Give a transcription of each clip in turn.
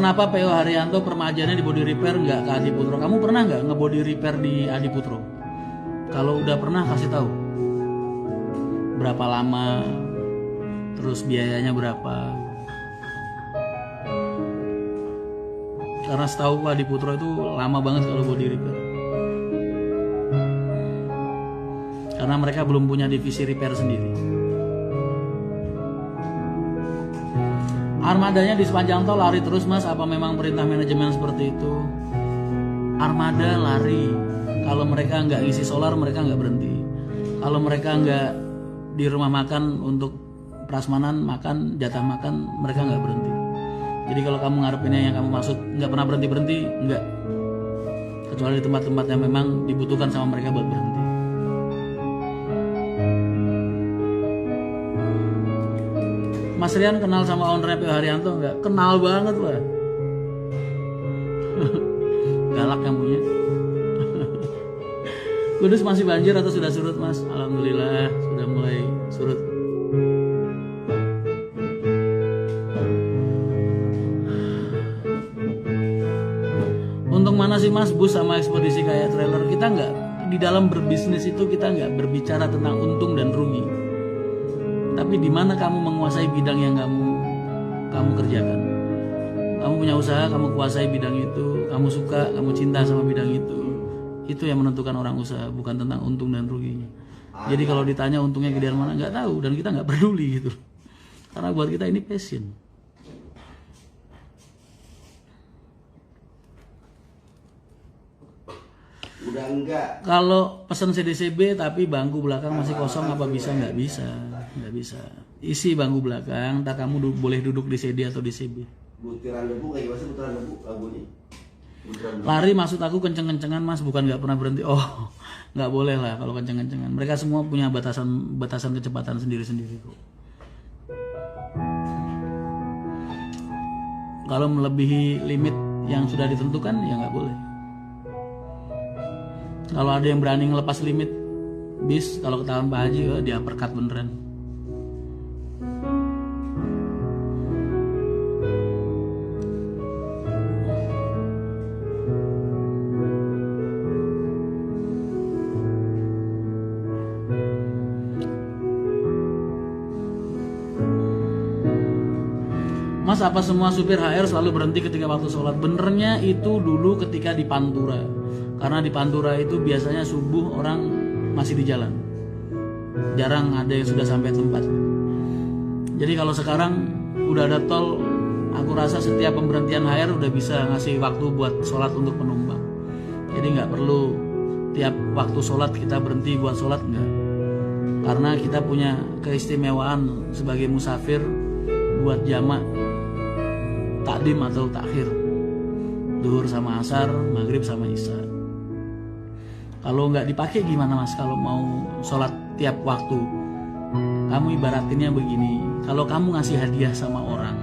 kenapa PO Haryanto permajaannya di body repair nggak ke Adi Putro? Kamu pernah nggak nge-body repair di Adi Putro? Kalau udah pernah kasih tahu berapa lama, terus biayanya berapa. Karena setahu Adi Putro itu lama banget kalau body repair. Karena mereka belum punya divisi repair sendiri. Armadanya di sepanjang tol lari terus mas, apa memang perintah manajemen seperti itu? Armada lari, kalau mereka nggak ngisi solar mereka nggak berhenti. Kalau mereka nggak di rumah makan untuk prasmanan makan, jatah makan, mereka nggak berhenti. Jadi kalau kamu ngarepinnya yang kamu maksud nggak pernah berhenti-berhenti, nggak. Kecuali di tempat-tempat yang memang dibutuhkan sama mereka buat berhenti. Mas Rian kenal sama ownernya PO Haryanto nggak? Kenal banget lah. Galak yang punya. Kudus masih banjir atau sudah surut mas? Alhamdulillah sudah mulai surut. Untung mana sih mas bus sama ekspedisi kayak trailer? Kita nggak, di dalam berbisnis itu kita nggak berbicara tentang untung dan rugi. Tapi di mana kamu menguasai bidang yang kamu kerjakan. Kamu punya usaha, kamu kuasai bidang itu, kamu suka, kamu cinta sama bidang itu. Itu yang menentukan orang usaha, bukan tentang untung dan ruginya. Jadi kalau ditanya untungnya gedean mana, nggak tahu, dan kita nggak peduli gitu. Karena buat kita ini passion. Udah enggak. Kalau pesan CDCB tapi bangku belakang masih kosong, apa bisa? Nggak bisa, nggak bisa. Isi bangku belakang, tak kamu boleh duduk di CD atau di CB. Butiran debu kayak gimana sih butiran debu lagunya? Lari maksud aku kenceng-kencengan mas, bukan nggak pernah berhenti. Oh, nggak boleh lah kalau kenceng-kencengan. Mereka semua punya batasan kecepatan sendiri-sendiri kok. Kalau melebihi limit yang sudah ditentukan ya nggak boleh. Kalau ada yang berani ngelepas limit bis, kalau ketahuan Pak Haji dia uppercut beneran. Mas, apa semua supir HR selalu berhenti ketika waktu sholat? Benernya itu dulu ketika di Pantura. Karena di Pantura itu biasanya subuh orang masih di jalan. Jarang ada yang sudah sampai tempat. Jadi kalau sekarang udah ada tol, aku rasa setiap pemberhentian HR udah bisa ngasih waktu buat sholat untuk penumpang. Jadi nggak perlu tiap waktu sholat kita berhenti buat sholat, nggak. Karena kita punya keistimewaan sebagai musafir buat jamak takdim atau takhir, duhur sama asar, maghrib sama isya. Kalau nggak dipakai gimana mas? Kalau mau sholat tiap waktu, kamu ibaratinnya begini. Kalau kamu ngasih hadiah sama orang,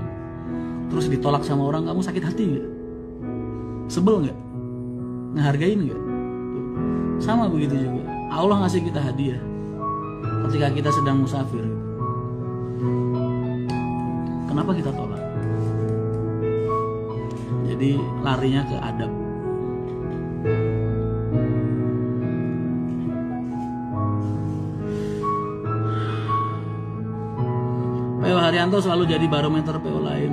terus ditolak sama orang, kamu sakit hati nggak? Sebel nggak? Ngehargain nggak? Sama begitu juga. Allah ngasih kita hadiah ketika kita sedang musafir. Kenapa kita tolak? Jadi larinya ke adab. PO Haryanto selalu jadi barometer PO lain.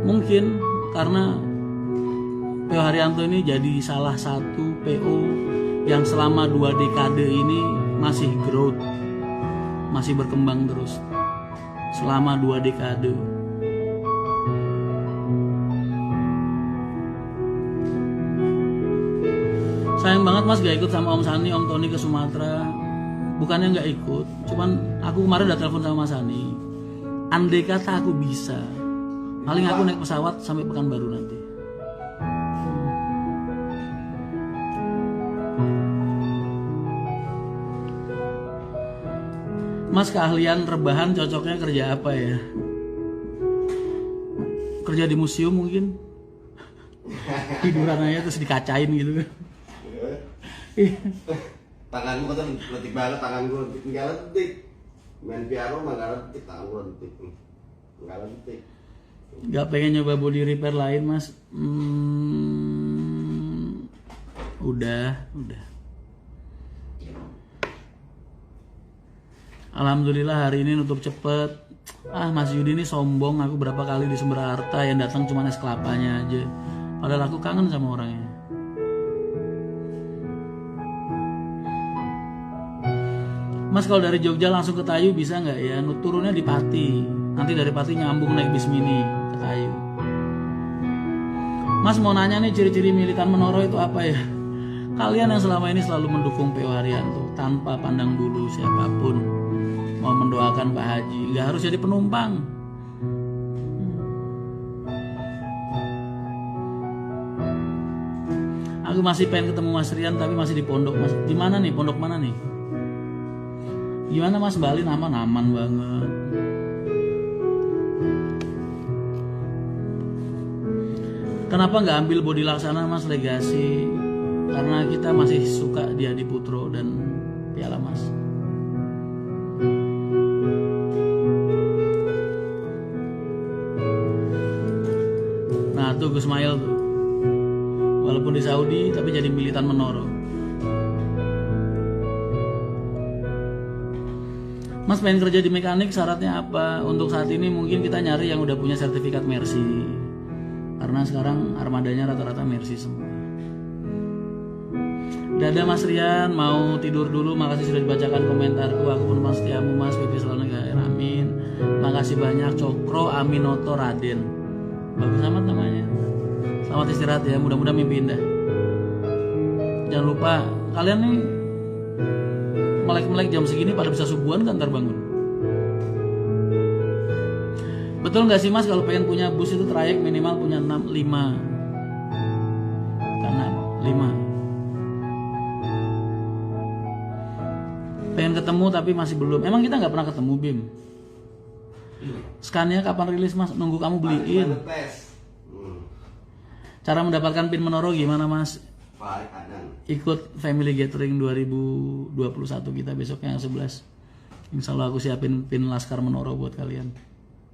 Mungkin karena PO Haryanto ini jadi salah satu PO yang selama 2 dekade ini masih growth, masih berkembang terus. Selama 2 dekade. Sayang banget mas gak ikut sama Om Sani, Om Tony ke Sumatera. Bukannya gak ikut, cuman aku kemarin udah telepon sama Mas Sani. Andai kata aku bisa, paling aku naik pesawat sampai Pekanbaru nanti. Mas, keahlian rebahan cocoknya kerja apa ya? Kerja di museum mungkin. Tiduran aja terus dikacain gitu. Tanganku kan letih banget, tanganku nggak lentik. Main piano mah nggak lentik, tanganku lentik. Nggak lentik. Gak pengen nyoba body repair lain mas? Udah. Alhamdulillah hari ini nutup cepet. Mas Yudi ini sombong, aku berapa kali di Sumber Harta yang datang cuma es kelapanya aja. Padahal aku kangen sama orangnya. Mas kalau dari Jogja langsung ke Tayu bisa nggak ya? Turunnya di Pati. Nanti dari Pati nyambung naik bis mini ke Tayu. Mas mau nanya nih, ciri-ciri militan Menoro itu apa ya? Kalian yang selama ini selalu mendukung PO Haryanto tanpa pandang dulu siapapun mau mendoakan Pak Haji, nggak harus jadi penumpang. Aku masih pengen ketemu Mas Rian tapi masih di pondok mas. Di mana nih? Pondok mana nih? Gimana Mas Bali? Aman banget. Kenapa nggak ambil Bodi Laksana Mas Legasi? Karena kita masih suka di Adi Putro dan Piala Mas. Nah tuh Gus Mail tuh, walaupun di Saudi tapi jadi militan Menoro. Mas pengen kerja di mekanik, syaratnya apa? Untuk saat ini mungkin kita nyari yang udah punya sertifikat Mercy, karena sekarang armadanya rata-rata Mercy semua. Dadah Mas Rian, mau tidur dulu. Makasih sudah dibacakan komentarku. Aku pun Mas setiamu Mas, BP selalu negara. Amin. Makasih banyak. Cokro Aminoto Raden. Bagus amat namanya. Selamat istirahat ya. Mudah-mudahan mimpi indah. Jangan lupa kalian nih melek-melek jam segini pada bisa subuhan kan ntar bangun. Betul nggak sih Mas kalau pengen punya bus itu trayek minimal punya 5 kanan 5. Pengen ketemu tapi masih belum. Emang kita nggak pernah ketemu Bim. Scania kapan rilis Mas? Nunggu kamu beliin. Cara mendapatkan pin Menoro gimana Mas? Ikut Family Gathering 2021 kita besok yang 11. Insya Allah aku siapin pin Laskar Menoro buat kalian.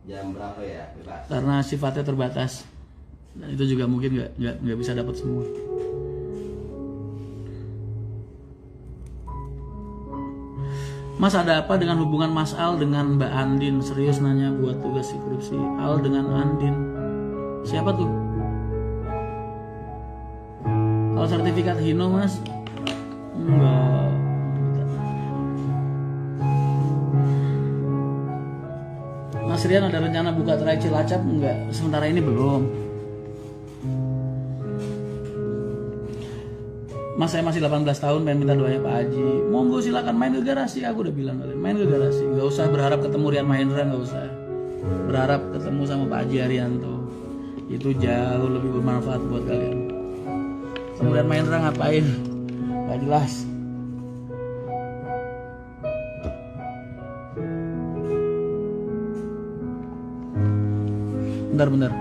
Jam berapa ya? Bebas. Karena sifatnya terbatas dan itu juga mungkin nggak bisa dapat semua. Mas ada apa dengan hubungan Mas Al dengan Mbak Andin? Serius nanya buat tugas skripsi. Al dengan Andin. Siapa tuh? Kalau sertifikat Hino Mas? Enggak. Mas Rian ada rencana buka trayek Cilacap? Enggak. Sementara ini belum. Mas saya masih 18 tahun pengen minta doanya Pak Haji. Monggo silakan main ke garasi. Aku udah bilang kalian main ke garasi. Gak usah berharap ketemu Rian Mahendra, gak usah berharap ketemu sama Pak Haji Haryanto. Itu jauh lebih bermanfaat buat kalian. Ketemu Rian Mahendra ngapain? Gak jelas. Bentar.